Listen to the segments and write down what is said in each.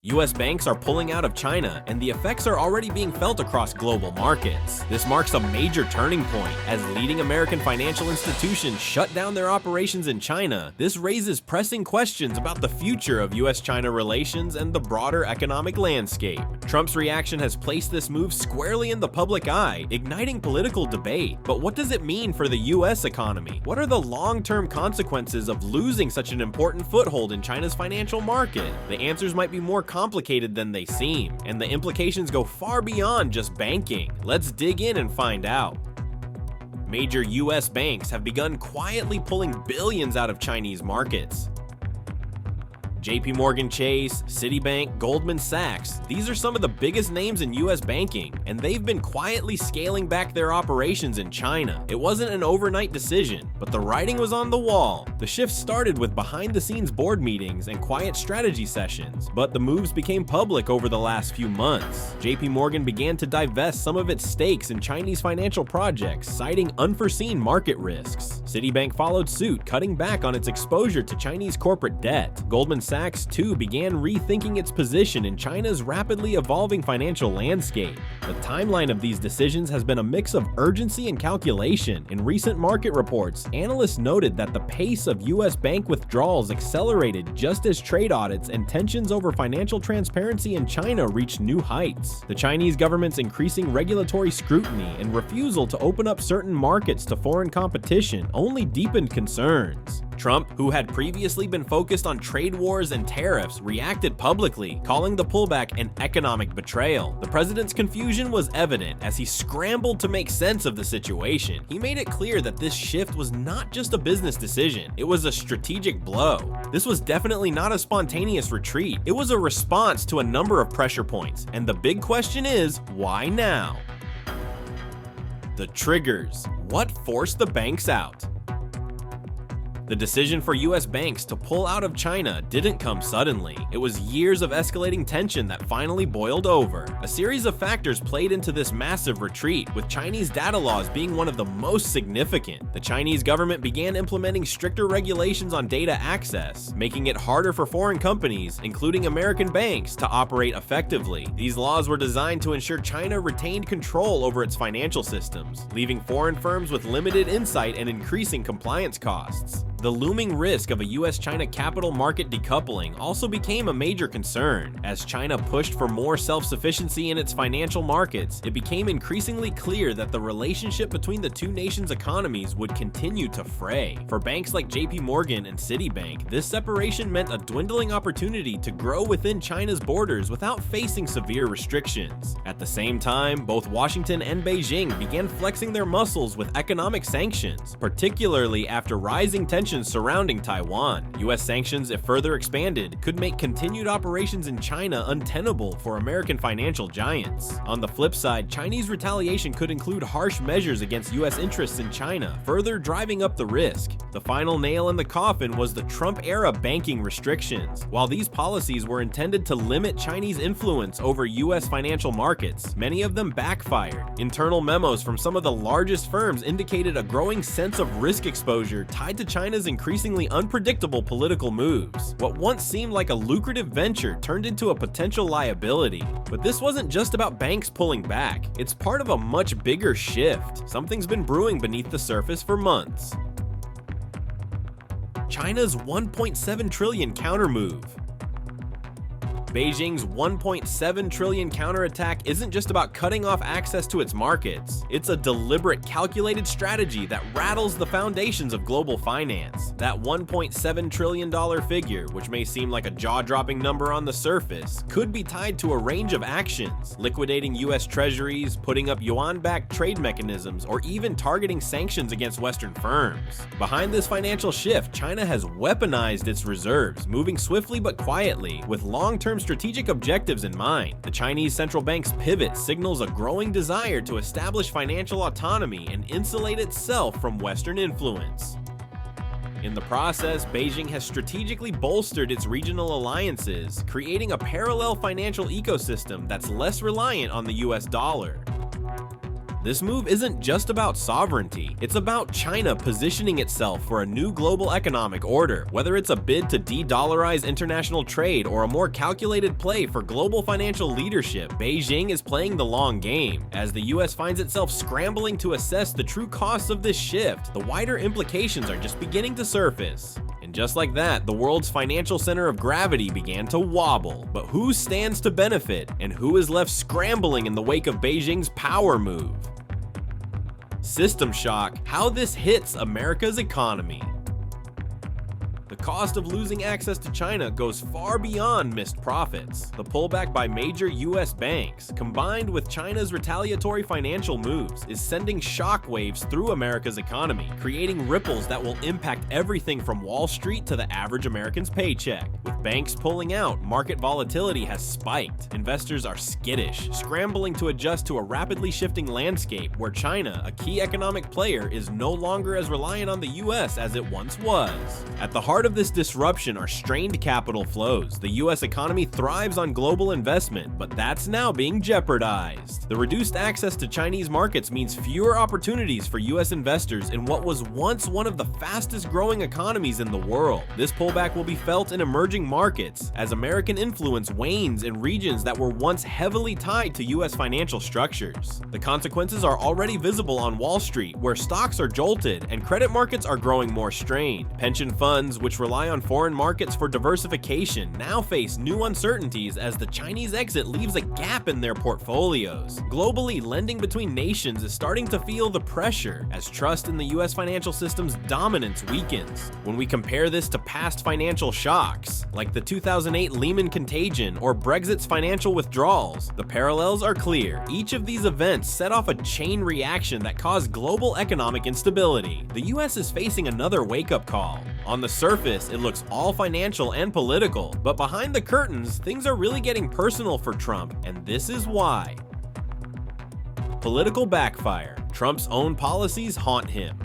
U.S. banks are pulling out of China, and the effects are already being felt across global markets. This marks a major turning point. As leading American financial institutions shut down their operations in China, this raises pressing questions about the future of U.S.-China relations and the broader economic landscape. Trump's reaction has placed this move squarely in the public eye, igniting political debate. But what does it mean for the U.S. economy? What are the long-term consequences of losing such an important foothold in China's financial market? The answers might be more complicated than they seem, and the implications go far beyond just banking. Let's dig in and find out. Major U.S. banks have begun quietly pulling billions out of Chinese markets. JP Chase, Citibank, Goldman Sachs, these are some of the biggest names in U.S. banking, and they've been quietly scaling back their operations in China. It wasn't an overnight decision, but the writing was on the wall. The shift started with behind-the-scenes board meetings and quiet strategy sessions, but the moves became public over the last few months. JP began to divest some of its stakes in Chinese financial projects, citing unforeseen market risks. Citibank followed suit, cutting back on its exposure to Chinese corporate debt. Goldman Sachs, too, began rethinking its position in China's rapidly evolving financial landscape. The timeline of these decisions has been a mix of urgency and calculation. In recent market reports, analysts noted that the pace of U.S. bank withdrawals accelerated just as trade audits and tensions over financial transparency in China reached new heights. The Chinese government's increasing regulatory scrutiny and refusal to open up certain markets to foreign competition only deepened concerns. Trump, who had previously been focused on trade wars and tariffs, reacted publicly, calling the pullback an economic betrayal. The president's confusion was evident as he scrambled to make sense of the situation. He made it clear that this shift was not just a business decision, it was a strategic blow. This was definitely not a spontaneous retreat. It was a response to a number of pressure points, and the big question is, why now? The triggers. What forced the banks out? The decision for U.S. banks to pull out of China didn't come suddenly. It was years of escalating tension that finally boiled over. A series of factors played into this massive retreat, with Chinese data laws being one of the most significant. The Chinese government began implementing stricter regulations on data access, making it harder for foreign companies, including American banks, to operate effectively. These laws were designed to ensure China retained control over its financial systems, leaving foreign firms with limited insight and increasing compliance costs. The looming risk of a U.S.-China capital market decoupling also became a major concern. As China pushed for more self-sufficiency in its financial markets, it became increasingly clear that the relationship between the two nations' economies would continue to fray. For banks like JP and Citibank, this separation meant a dwindling opportunity to grow within China's borders without facing severe restrictions. At the same time, both Washington and Beijing began flexing their muscles with economic sanctions, particularly after rising tensions surrounding Taiwan. U.S. sanctions, if further expanded, could make continued operations in China untenable for American financial giants. On the flip side, Chinese retaliation could include harsh measures against U.S. interests in China, further driving up the risk. The final nail in the coffin was the Trump-era banking restrictions. While these policies were intended to limit Chinese influence over U.S. financial markets, many of them backfired. Internal memos from some of the largest firms indicated a growing sense of risk exposure tied to China's increasingly unpredictable political moves. What once seemed like a lucrative venture turned into a potential liability. But this wasn't just about banks pulling back. It's part of a much bigger shift. Something's been brewing beneath the surface for months. China's $1.7 trillion countermove. Beijing's $1.7 trillion counterattack isn't just about cutting off access to its markets. It's a deliberate, calculated strategy that rattles the foundations of global finance. That $1.7 trillion figure, which may seem like a jaw-dropping number on the surface, could be tied to a range of actions, liquidating U.S. treasuries, putting up yuan-backed trade mechanisms, or even targeting sanctions against Western firms. Behind this financial shift, China has weaponized its reserves, moving swiftly but quietly, with long-term strategic objectives in mind. The Chinese central bank's pivot signals a growing desire to establish financial autonomy and insulate itself from Western influence. In the process, Beijing has strategically bolstered its regional alliances, creating a parallel financial ecosystem that's less reliant on the US dollar. This move isn't just about sovereignty, it's about China positioning itself for a new global economic order, whether it's a bid to de-dollarize international trade or a more calculated play for global financial leadership. Beijing is playing the long game. As the US finds itself scrambling to assess the true costs of this shift, the wider implications are just beginning to surface. And just like that, the world's financial center of gravity began to wobble. But who stands to benefit, and who is left scrambling in the wake of Beijing's power move? System shock: how this hits America's economy. The cost of losing access to China goes far beyond missed profits. The pullback by major US banks, combined with China's retaliatory financial moves, is sending shockwaves through America's economy, creating ripples that will impact everything from Wall Street to the average American's paycheck. With banks pulling out, market volatility has spiked. Investors are skittish, scrambling to adjust to a rapidly shifting landscape where China, a key economic player, is no longer as reliant on the US as it once was. At the heart of this disruption are strained capital flows. The US economy thrives on global investment, but that's now being jeopardized. The reduced access to Chinese markets means fewer opportunities for US investors in what was once one of the fastest growing economies in the world. This pullback will be felt in emerging markets as American influence wanes in regions that were once heavily tied to US financial structures. The consequences are already visible on Wall Street, where stocks are jolted and credit markets are growing more strained. Pension funds, which rely on foreign markets for diversification, now face new uncertainties as the Chinese exit leaves a gap in their portfolios. Globally, lending between nations is starting to feel the pressure as trust in the US financial system's dominance weakens. When we compare this to past financial shocks, like the 2008 Lehman contagion or Brexit's financial withdrawals, the parallels are clear. Each of these events set off a chain reaction that caused global economic instability. The US is facing another wake-up call. On the surface, it looks all financial and political, but behind the curtains, things are really getting personal for Trump, and this is why. Political backfire. Trump's own policies haunt him.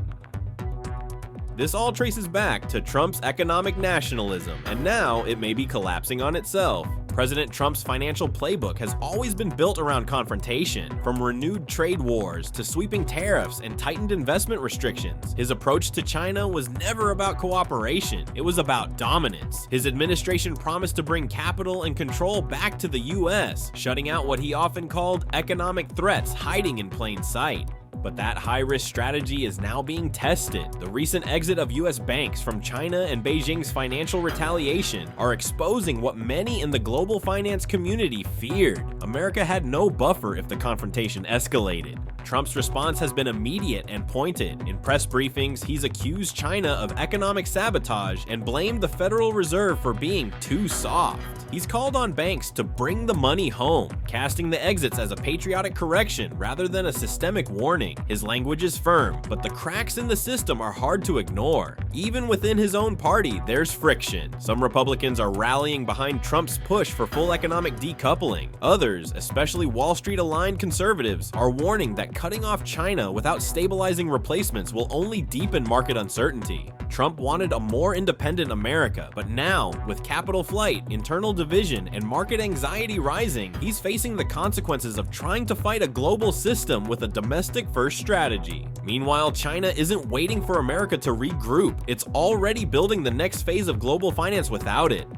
This all traces back to Trump's economic nationalism, and now it may be collapsing on itself. President Trump's financial playbook has always been built around confrontation, from renewed trade wars to sweeping tariffs and tightened investment restrictions. His approach to China was never about cooperation, it was about dominance. His administration promised to bring capital and control back to the US, shutting out what he often called economic threats hiding in plain sight. But that high-risk strategy is now being tested. The recent exit of US banks from China and Beijing's financial retaliation are exposing what many in the global finance community feared. America had no buffer if the confrontation escalated. Trump's response has been immediate and pointed. In press briefings, he's accused China of economic sabotage and blamed the Federal Reserve for being too soft. He's called on banks to bring the money home, casting the exits as a patriotic correction rather than a systemic warning. His language is firm, but the cracks in the system are hard to ignore. Even within his own party, there's friction. Some Republicans are rallying behind Trump's push for full economic decoupling. Others, especially Wall Street-aligned conservatives, are warning that cutting off China without stabilizing replacements will only deepen market uncertainty. Trump wanted a more independent America, but now, with capital flight, internal division, and market anxiety rising, he's facing the consequences of trying to fight a global system with a domestic-first strategy. Meanwhile, China isn't waiting for America to regroup, it's already building the next phase of global finance without it.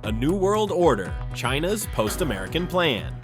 A New World Order, China's post-American plan.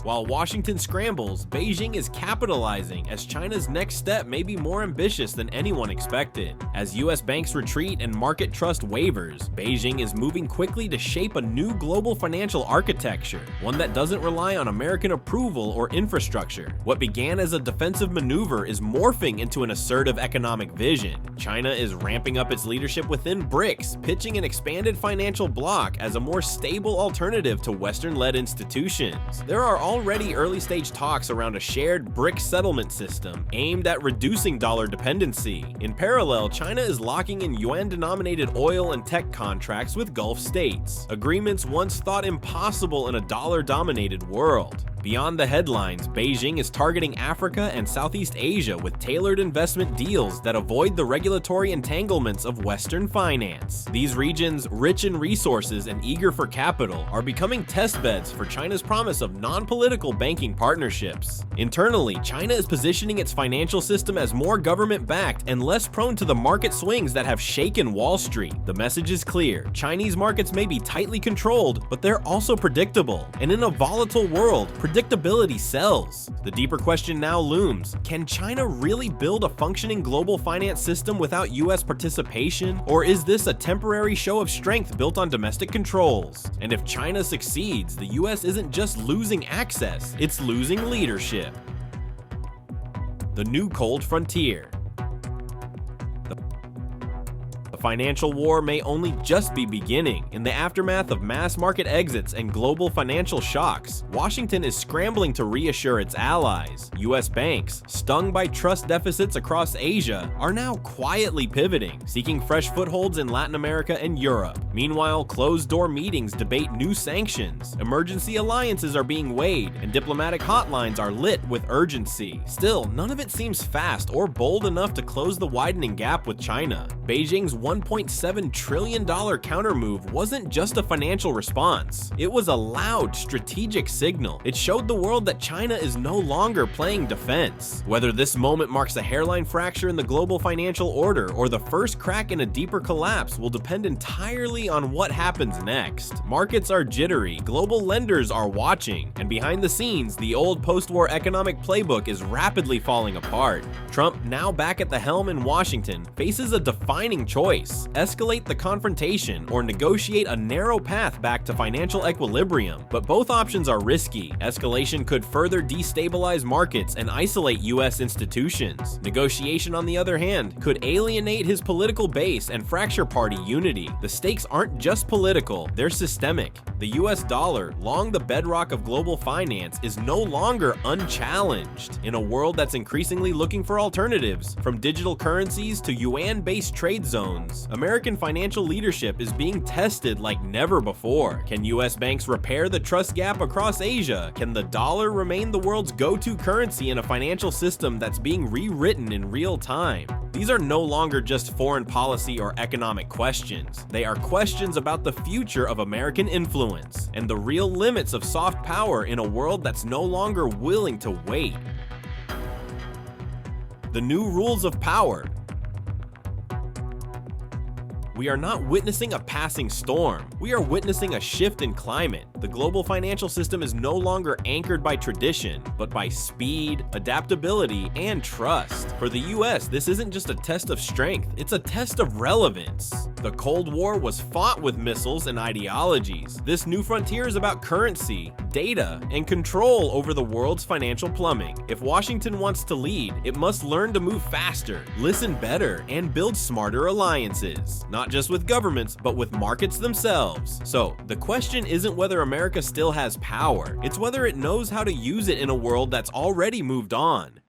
While Washington scrambles, Beijing is capitalizing as China's next step may be more ambitious than anyone expected. As US banks retreat and market trust wavers, Beijing is moving quickly to shape a new global financial architecture, one that doesn't rely on American approval or infrastructure. What began as a defensive maneuver is morphing into an assertive economic vision. China is ramping up its leadership within BRICS, pitching an expanded financial bloc as a more stable alternative to Western-led institutions. There are already early-stage talks around a shared BRICS settlement system aimed at reducing dollar dependency. In parallel, China is locking in yuan-denominated oil and tech contracts with Gulf states, agreements once thought impossible in a dollar-dominated world. Beyond the headlines, Beijing is targeting Africa and Southeast Asia with tailored investment deals that avoid the regulatory entanglements of Western finance. These regions, rich in resources and eager for capital, are becoming testbeds for China's promise of non-political banking partnerships. Internally, China is positioning its financial system as more government-backed and less prone to the market swings that have shaken Wall Street. The message is clear: Chinese markets may be tightly controlled, but they're also predictable. And in a volatile world, predictability sells. The deeper question now looms: can China really build a functioning global finance system without US participation? Or is this a temporary show of strength built on domestic controls? And if China succeeds, the US isn't just losing access, it's losing leadership. The new cold frontier. The financial war may only just be beginning. In the aftermath of mass market exits and global financial shocks, Washington is scrambling to reassure its allies. US banks, stung by trust deficits across Asia, are now quietly pivoting, seeking fresh footholds in Latin America and Europe. Meanwhile, closed-door meetings debate new sanctions, emergency alliances are being weighed, and diplomatic hotlines are lit with urgency. Still, none of it seems fast or bold enough to close the widening gap with China. Beijing's $1.7 trillion countermove wasn't just a financial response. It was a loud, strategic signal. It showed the world that China is no longer playing defense. Whether this moment marks a hairline fracture in the global financial order or the first crack in a deeper collapse will depend entirely on what happens next. Markets are jittery, global lenders are watching, and behind the scenes, the old post-war economic playbook is rapidly falling apart. Trump, now back at the helm in Washington, faces a defining choice: escalate the confrontation or negotiate a narrow path back to financial equilibrium. But both options are risky. Escalation could further destabilize markets and isolate US institutions. Negotiation, on the other hand, could alienate his political base and fracture party unity. The stakes aren't just political, they're systemic. The US dollar, long the bedrock of global finance, is no longer unchallenged. In a world that's increasingly looking for alternatives, from digital currencies to yuan-based trade zones, American financial leadership is being tested like never before. Can US banks repair the trust gap across Asia? Can the dollar remain the world's go-to currency in a financial system that's being rewritten in real time? These are no longer just foreign policy or economic questions. They are questions about the future of American influence and the real limits of soft power in a world that's no longer willing to wait. The new rules of power. We are not witnessing a passing storm. We are witnessing a shift in climate. The global financial system is no longer anchored by tradition, but by speed, adaptability, and trust. For the US, this isn't just a test of strength, it's a test of relevance. The Cold War was fought with missiles and ideologies. This new frontier is about currency, data, and control over the world's financial plumbing. If Washington wants to lead, it must learn to move faster, listen better, and build smarter alliances. Not just with governments, but with markets themselves. So, the question isn't whether America still has power, it's whether it knows how to use it in a world that's already moved on.